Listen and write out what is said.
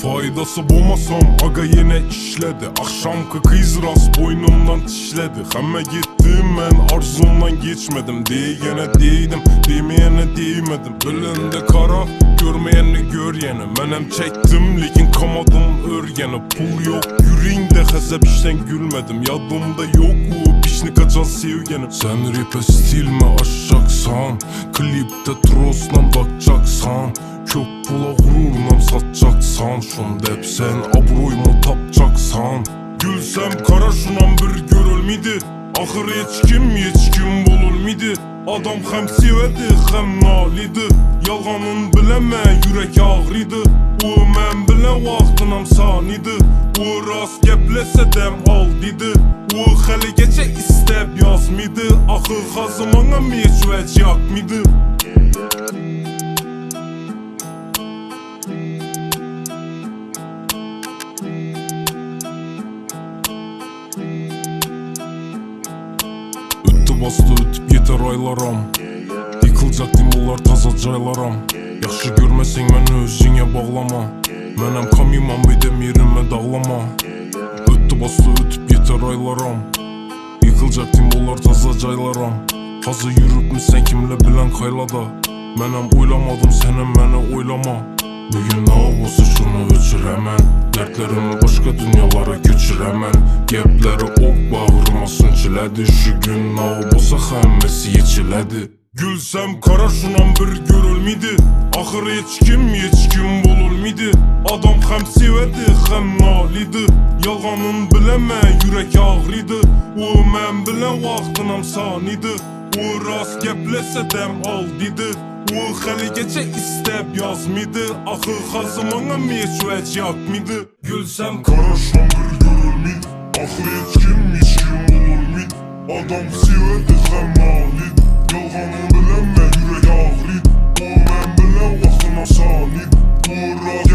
Faydası bulmasam aga yine işledi. Akşamkı kız rast boynumdan tişledi. Hemme gittim ben arzumdan geçmedim. Diyene değdim, demeyene değmedim. Ölümde kara, görmeyeni gör yeni. Menem çektim lekin kamadım örgeni. Pul yok yüreğimde hesap işten gülmedim. Yadımda yok o pişni kaçan sevgenim. Sen rap'e stil mi aşacaksan, klipte troslan bakacaksan, köp pula gururnam satacaksan, şunda hep sen abroymu tapacaksan. Gülsem kara şunan bir görülmedi. Ahır hiç kim bululmidi. Adam hem sevedi hem nalidi. Yalganın bileme yürek ağrıydı. O men bile vaxtınam saniydi. O rast geplese dem al dedi. O hali geçe istep yazmıydı. Ahır hazımana meç vec yakmıydı. Bastı ötüp yeter aylaram. Yıkılacak dimullar taza caylaram. Yaxşı görmesen məni özüne bağlama. Mənem kamimam bedem yerime dağlama. Öttü bastı ötüp yeter aylaram. Yıkılacak dimullar taza caylaram. Hazır yürüp mü sen kimle bilen kaylada. Mənem oylamadım senin məni oylama. Bugün ne olsa şunu öçürəmən. Dertlerimi başka dünyalara göçürəmən. Gepleri ok bağırma sünçilədi. Şu gün ne olsa həmmesi yetilədi. Gülsem kara şunan bir görülmedi. Ahır hiç kim bululmidi. Adam hem sevedi hem nalidi. Yalganın bileme yürek ağrıydı. O men bile vaxtınam saniydi. O rast geplese dem al dedi. O hali geçe istep yazmıydı. Ahır hazımana meç vec yakmıydı. Gülsem kara şunan bir görülmedi. Ahır hiç kim bululmidi. Adam sevedi hem nalidi. Yalganın bileme yürek ağrıydı. O men bile vaxtınam saniydi. O rast